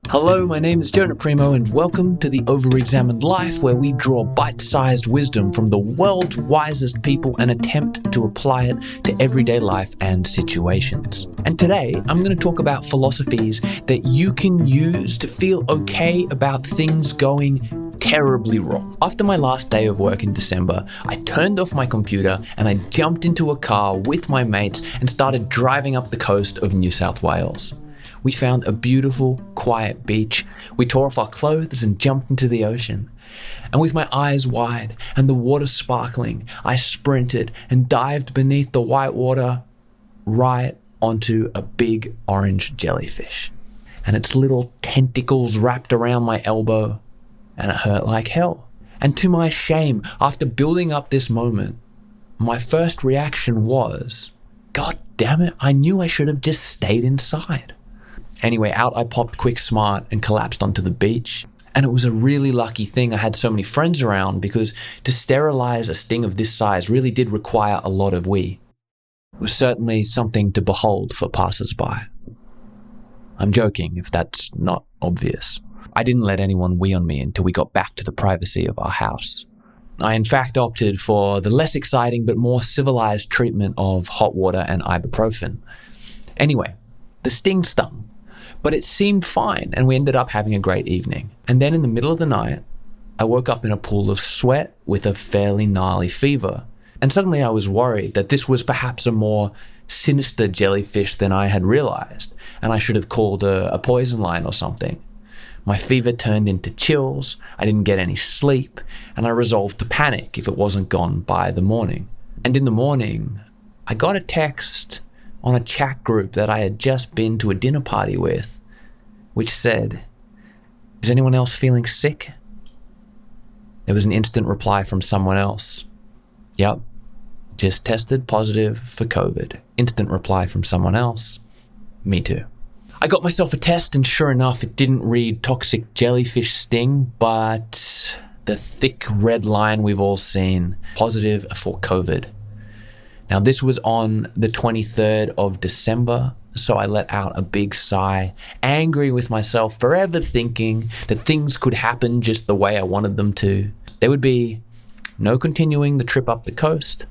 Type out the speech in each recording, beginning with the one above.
Hello, my name is Jonah Primo, and welcome to the Overexamined Life, where we draw bite-sized wisdom from the world's wisest people and attempt to apply it to everyday life and situations. And today, I'm going to talk about philosophies that you can use to feel okay about things going terribly wrong. After my last day of work in December, I turned off my computer and I jumped into a car with my mates and started driving up the coast of New South Wales. We found a beautiful, quiet beach. We tore off our clothes and jumped into the ocean. And with my eyes wide and the water sparkling, I sprinted and dived beneath the white water right onto a big orange jellyfish. And its little tentacles wrapped around my elbow, and it hurt like hell. And to my shame, after building up this moment, my first reaction was, God damn it, I knew I should have just stayed inside. Anyway, out I popped quick smart and collapsed onto the beach. And it was a really lucky thing I had so many friends around, because to sterilize a sting of this size really did require a lot of wee. It was certainly something to behold for passers-by. I'm joking if that's not obvious. I didn't let anyone wee on me until we got back to the privacy of our house. I in fact opted for the less exciting but more civilized treatment of hot water and ibuprofen. Anyway, the sting stung. But it seemed fine, and we ended up having a great evening. And then in the middle of the night, I woke up in a pool of sweat with a fairly gnarly fever. And suddenly I was worried that this was perhaps a more sinister jellyfish than I had realized, and I should have called a poison line or something. My fever turned into chills, I didn't get any sleep, and I resolved to panic if it wasn't gone by the morning. And in the morning, I got a text on a chat group that I had just been to a dinner party with, which said, "Is anyone else feeling sick?" There was an instant reply from someone else. "Yep, just tested positive for COVID." Instant reply from someone else. "Me too." I got myself a test, and sure enough, it didn't read toxic jellyfish sting, but the thick red line we've all seen, positive for COVID. Now, this was on the 23rd of December, so I let out a big sigh, angry with myself for ever thinking that things could happen just the way I wanted them to. There would be no continuing the trip up the coast,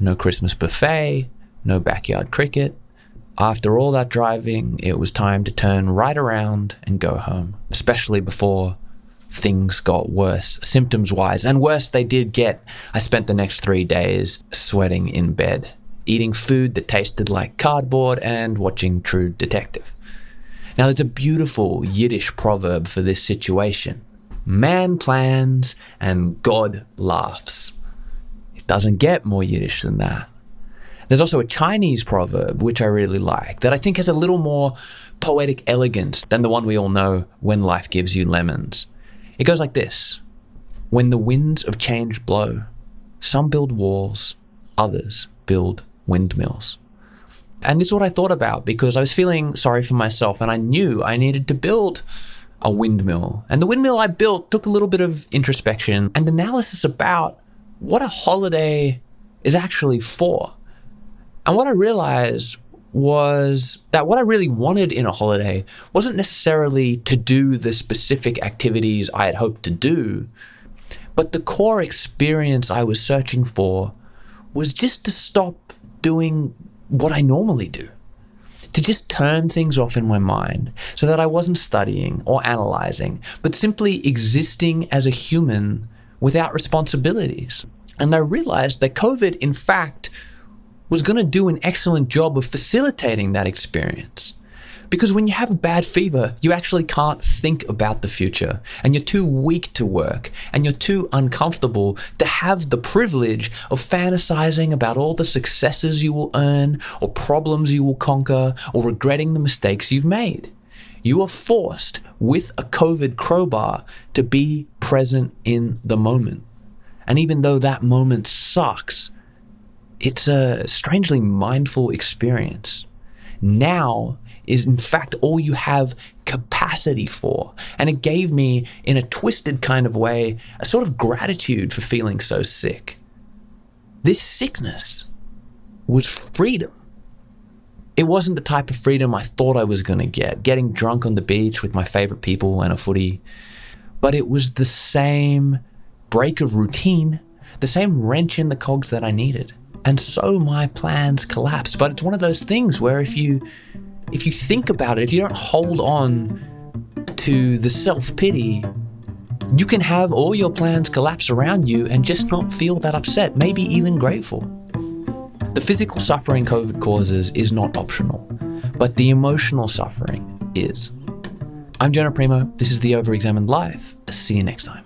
no Christmas buffet, no backyard cricket. After all that driving, it was time to turn right around and go home, especially before things got worse, symptoms-wise, and worse they did get. I spent the next 3 days sweating in bed, eating food that tasted like cardboard, and watching True Detective. Now, there's a beautiful Yiddish proverb for this situation. Man plans and God laughs. It doesn't get more Yiddish than that. There's also a Chinese proverb, which I really like, that I think has a little more poetic elegance than the one we all know, "When life gives you lemons." It goes like this: when the winds of change blow, some build walls, others build windmills. And this is what I thought about, because I was feeling sorry for myself and I knew I needed to build a windmill. And the windmill I built took a little bit of introspection and analysis about what a holiday is actually for. And what I realized was that what I really wanted in a holiday wasn't necessarily to do the specific activities I had hoped to do, but the core experience I was searching for was just to stop doing what I normally do, to just turn things off in my mind so that I wasn't studying or analyzing, but simply existing as a human without responsibilities. And I realized that COVID, in fact, was going to do an excellent job of facilitating that experience. Because when you have a bad fever, you actually can't think about the future, and you're too weak to work, and you're too uncomfortable to have the privilege of fantasizing about all the successes you will earn, or problems you will conquer, or regretting the mistakes you've made. You are forced, with a COVID crowbar, to be present in the moment. And even though that moment sucks, it's a strangely mindful experience. Now is in fact all you have capacity for. And it gave me, in a twisted kind of way, a sort of gratitude for feeling so sick. This sickness was freedom. It wasn't the type of freedom I thought I was going to get, getting drunk on the beach with my favorite people and a footy. But it was the same break of routine, the same wrench in the cogs that I needed. And so my plans collapsed. But it's one of those things where if you think about it, if you don't hold on to the self-pity, you can have all your plans collapse around you and just not feel that upset, maybe even grateful. The physical suffering COVID causes is not optional, but the emotional suffering is. I'm Jonah Primo. This is the Overexamined Life. See you next time.